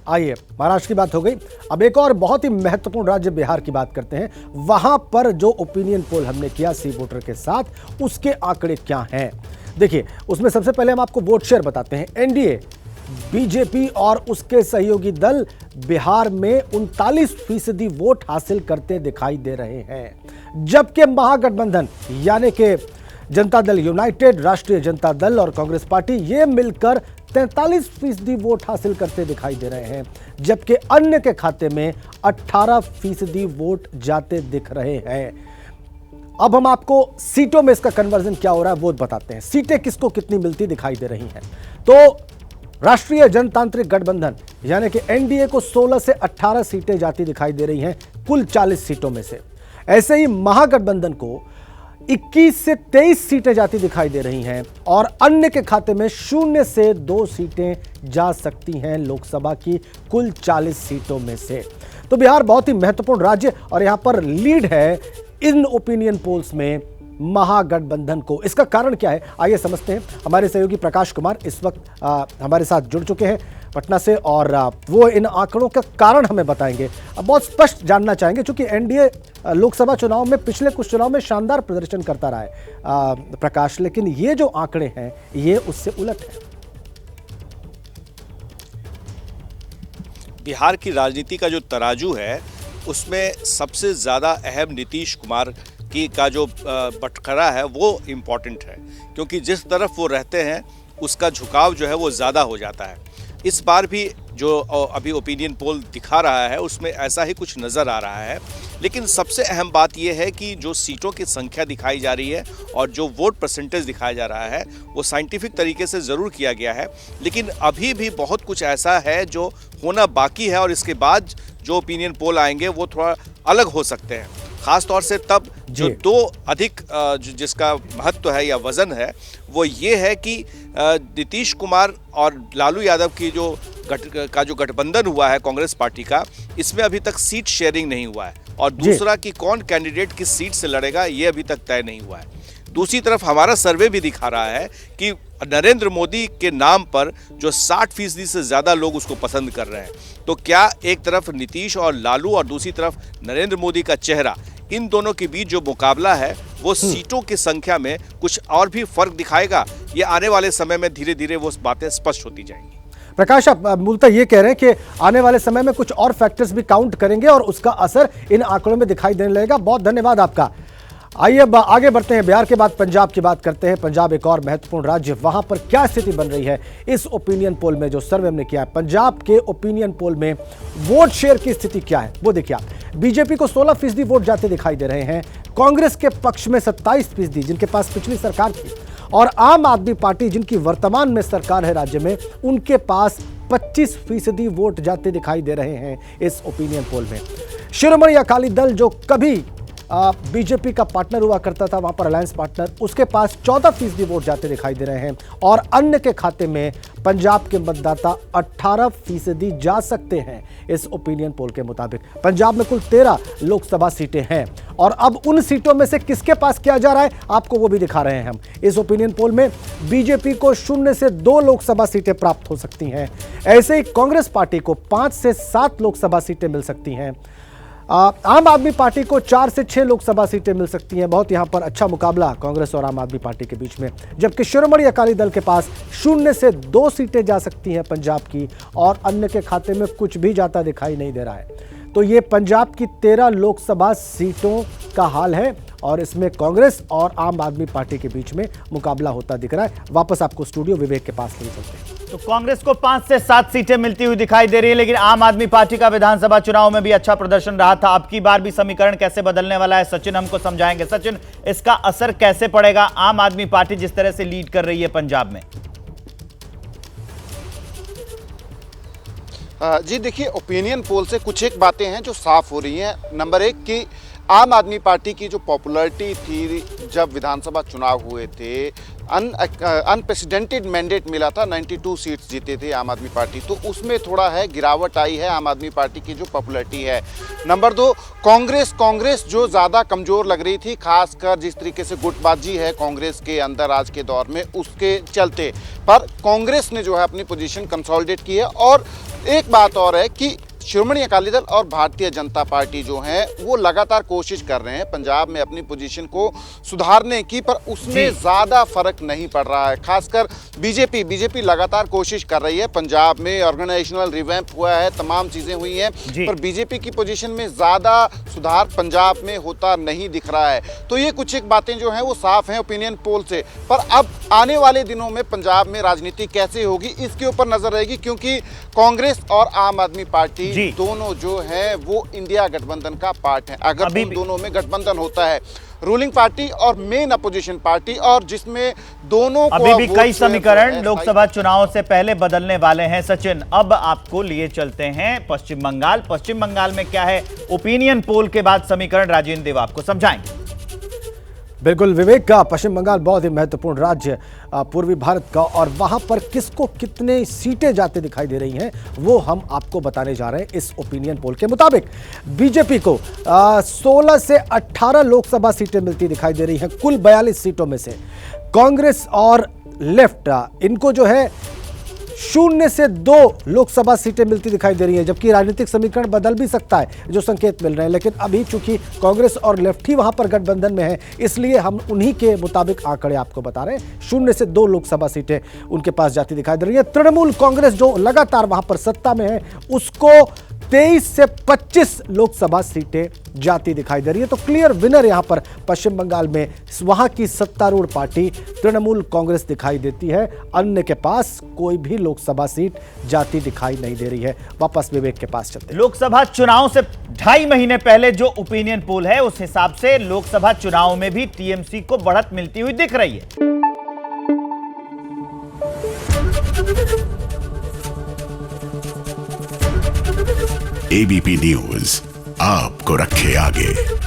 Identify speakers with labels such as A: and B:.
A: आइए, महाराष्ट्र की बात हो गई, अब एक और बहुत ही महत्वपूर्ण राज्य बिहार की बात करते हैं। वहां पर जो ओपिनियन पोल हमने किया सी वोटर के साथ, उसके आंकड़े क्या हैं देखिए। उसमें सबसे पहले हम आपको वोट शेयर बताते हैं। एनडीए, बीजेपी और उसके सहयोगी दल बिहार में 39% वोट हासिल करते दिखाई दे रहे हैं, जबकि महागठबंधन यानी कि जनता दल यूनाइटेड, राष्ट्रीय जनता दल और कांग्रेस पार्टी ये मिलकर 43% वोट हासिल करते दिखाई दे रहे हैं, जबकि अन्य के खाते में 18% वोट जाते दिख रहे हैं। अब हम आपको सीटों में इसका कन्वर्जन क्या हो रहा है वो बताते हैं। सीटें किसको कितनी मिलती दिखाई दे रही हैं। तो राष्ट्रीय जनतांत्रिक गठबंधन यानी कि एनडीए को 16 से 18 सीटें जाती दिखाई दे रही हैं कुल 40 सीटों में से। ऐसे ही महागठबंधन को 21 से 23 सीटें जाती दिखाई दे रही हैं और अन्य के खाते में 0 से 2 सीटें जा सकती हैं लोकसभा की कुल 40 सीटों में से। तो बिहार बहुत ही महत्वपूर्ण राज्य और यहां पर लीड है इन ओपिनियन पोल्स में महागठबंधन को। इसका कारण क्या है आइए समझते हैं। हमारे सहयोगी प्रकाश कुमार इस वक्त हमारे साथ जुड़ चुके हैं पटना से और वो इन आंकड़ों का कारण हमें बताएंगे। अब बहुत स्पष्ट जानना चाहेंगे क्योंकि एनडीए लोकसभा चुनाव में पिछले कुछ चुनाव में शानदार प्रदर्शन करता रहा है प्रकाश, लेकिन ये जो आंकड़े हैं ये उससे उलट है।
B: बिहार की राजनीति का जो तराजू है उसमें सबसे ज़्यादा अहम नीतीश कुमार का जो बटखरा है वो इम्पॉर्टेंट है, क्योंकि जिस तरफ वो रहते हैं उसका झुकाव जो है वो ज़्यादा हो जाता है। इस बार भी जो अभी ओपिनियन पोल दिखा रहा है उसमें ऐसा ही कुछ नज़र आ रहा है। लेकिन सबसे अहम बात यह है कि जो सीटों की संख्या दिखाई जा रही है और जो वोट परसेंटेज दिखाया जा रहा है वो साइंटिफिक तरीके से ज़रूर किया गया है, लेकिन अभी भी बहुत कुछ ऐसा है जो होना बाकी है और इसके बाद जो ओपिनियन पोल आएंगे वो थोड़ा अलग हो सकते हैं। ख़ास तौर से तब जो दो अधिक जिसका महत्व है या वज़न है वो ये है कि नीतीश कुमार और लालू यादव की जो गठबंधन हुआ है कांग्रेस पार्टी का, इसमें अभी तक सीट शेयरिंग नहीं हुआ है और दूसरा कि कौन कैंडिडेट किस सीट से लड़ेगा ये अभी तक तय नहीं हुआ है। दूसरी तरफ हमारा सर्वे भी दिखा रहा है कि नरेंद्र मोदी के नाम पर जो 60% से ज़्यादा लोग उसको पसंद कर रहे हैं। तो क्या एक तरफ नीतीश और लालू और दूसरी तरफ नरेंद्र मोदी का चेहरा, इन दोनों के बीच जो मुकाबला है वो सीटों की संख्या में कुछ और भी फर्क दिखाएगा? ये आने वाले समय में धीरे धीरे वो बातें स्पष्ट होती जाएंगी।
A: प्रकाश, आप मूलतः ये कह रहे हैं कि आने वाले समय में कुछ और फैक्टर्स भी काउंट करेंगे और उसका असर इन आंकड़ों में दिखाई देने लगेगा। बहुत धन्यवाद आपका। आइए अब आगे बढ़ते हैं। बिहार के बाद पंजाब की बात करते हैं। पंजाब एक और महत्वपूर्ण राज्य, वहां पर क्या स्थिति बन रही है इस ओपिनियन पोल में जो सर्वे हमने किया है। पंजाब के ओपिनियन पोल में वोट शेयर की स्थिति क्या है वो देखिए आप। बीजेपी को 16% वोट जाते दिखाई दे रहे हैं, कांग्रेस के पक्ष में 27% जिनके पास पिछली सरकार थी, और आम आदमी पार्टी जिनकी वर्तमान में सरकार है राज्य में, उनके पास 25% वोट जाते दिखाई दे रहे हैं इस ओपिनियन पोल में। शिरोमणि अकाली दल जो कभी बीजेपी का पार्टनर हुआ करता था, वहां पर अलायंस पार्टनर, उसके पास 14% वोट जाते दिखाई दे रहे हैं और अन्य के खाते में पंजाब के मतदाता 18% जा सकते हैं इस ओपिनियन पोल के मुताबिक। पंजाब में कुल 13 लोकसभा सीटें हैं और अब उन सीटों में से किसके पास क्या जा रहा है आपको वो भी दिखा रहे हैं हम। इस ओपिनियन पोल में बीजेपी को 0 से 2 लोकसभा सीटें प्राप्त हो सकती हैं। ऐसे ही कांग्रेस पार्टी को 5 से 7 लोकसभा सीटें मिल सकती हैं। आम आदमी पार्टी को 4 से 6 लोकसभा सीटें मिल सकती हैं। बहुत यहां पर अच्छा मुकाबला कांग्रेस और आम आदमी पार्टी के बीच में, जबकि शिरोमणि अकाली दल के पास 0 से 2 सीटें जा सकती हैं पंजाब की और अन्य के खाते में कुछ भी जाता दिखाई नहीं दे रहा है। तो ये पंजाब की 13 लोकसभा सीटों का हाल है और इसमें कांग्रेस और आम आदमी पार्टी के बीच में मुकाबला होता दिख रहा है। वापस आपको स्टूडियो विवेक के पास ले चलते हैं।
C: तो कांग्रेस को 5 से 7 सीटें मिलती हुई दिखाई दे रही है, लेकिन आम आदमी पार्टी का विधानसभा चुनाव में भी अच्छा प्रदर्शन रहा था। अब की बार भी समीकरण कैसे बदलने वाला है सचिन हमको समझाएंगे। सचिन, इसका असर कैसे पड़ेगा आम आदमी पार्टी जिस तरह से लीड कर रही है पंजाब में?
D: जी देखिए, ओपिनियन पोल से कुछ एक बातें हैं जो साफ हो रही हैं। नंबर 1 कि आम आदमी पार्टी की जो पॉपुलैरिटी थी जब विधानसभा चुनाव हुए थे, अनप्रेसिडेंटेड मैंडेट मिला था, 92 सीट्स जीते थे आम आदमी पार्टी, तो उसमें थोड़ा है गिरावट आई है आम आदमी पार्टी की जो पॉपुलैरिटी है। नंबर 2, कांग्रेस जो ज़्यादा कमज़ोर लग रही थी, खासकर जिस तरीके से गुटबाजी है कांग्रेस के अंदर आज के दौर में, उसके चलते पर कांग्रेस ने जो है अपनी पोजीशन कंसोलिडेट की है और एक बात और है कि श्रोमणी अकाली दल और भारतीय जनता पार्टी जो है वो लगातार कोशिश कर रहे हैं पंजाब में अपनी पोजीशन को सुधारने की, पर उसमें ज़्यादा फर्क नहीं पड़ रहा है। खासकर बीजेपी लगातार कोशिश कर रही है। पंजाब में ऑर्गेनाइजेशनल रिवैम्प हुआ है, तमाम चीज़ें हुई हैं, पर बीजेपी की पोजीशन में ज़्यादा सुधार पंजाब में होता नहीं दिख रहा है। तो ये कुछ एक बातें जो हैं वो साफ हैं ओपिनियन पोल से। पर अब आने वाले दिनों में पंजाब में राजनीति कैसे होगी इसके ऊपर नजर रहेगी, क्योंकि कांग्रेस और आम आदमी पार्टी दोनों जो है वो इंडिया गठबंधन का पार्ट है। अगर उन दोनों में गठबंधन होता है, रूलिंग पार्टी और मेन अपोजिशन पार्टी, और जिसमें दोनों को
C: अभी भी कई समीकरण लोकसभा चुनाव से पहले बदलने वाले हैं। सचिन, अब आपको लिए चलते हैं पश्चिम बंगाल। पश्चिम बंगाल में क्या है ओपिनियन पोल के बाद समीकरण, राजेंद्र देव आपको समझाएंगे।
A: बिल्कुल विवेक, का पश्चिम बंगाल बहुत ही महत्वपूर्ण राज्य पूर्वी भारत का, और वहां पर किसको कितने सीटें जाते दिखाई दे रही हैं वो हम आपको बताने जा रहे हैं। इस ओपिनियन पोल के मुताबिक बीजेपी को 16 से 18 लोकसभा सीटें मिलती दिखाई दे रही हैं कुल 42 सीटों में से। कांग्रेस और लेफ्ट इनको जो है 0 से 2 लोकसभा सीटें मिलती दिखाई दे रही हैं, जबकि राजनीतिक समीकरण बदल भी सकता है जो संकेत मिल रहे हैं। लेकिन अभी चूंकि कांग्रेस और लेफ्ट ही वहां पर गठबंधन में है, इसलिए हम उन्हीं के मुताबिक आंकड़े आपको बता रहे हैं। 0 से 2 लोकसभा सीटें उनके पास जाती दिखाई दे रही है। तृणमूल कांग्रेस जो लगातार वहां पर सत्ता में है उसको 23 से 25 लोकसभा सीटें जाती दिखाई दे रही है। तो क्लियर विनर यहां पर पश्चिम बंगाल में वहां की सत्तारूढ़ पार्टी तृणमूल कांग्रेस दिखाई देती है। अन्य के पास कोई भी लोकसभा सीट जाती दिखाई नहीं दे रही है। वापस विवेक के पास चलते हैं।
C: लोकसभा चुनाव से 2.5 महीने पहले जो ओपिनियन पोल है उस हिसाब से लोकसभा चुनाव में भी टीएमसी को बढ़त मिलती हुई दिख रही है।
E: एबीपी न्यूज आपको रखे आगे।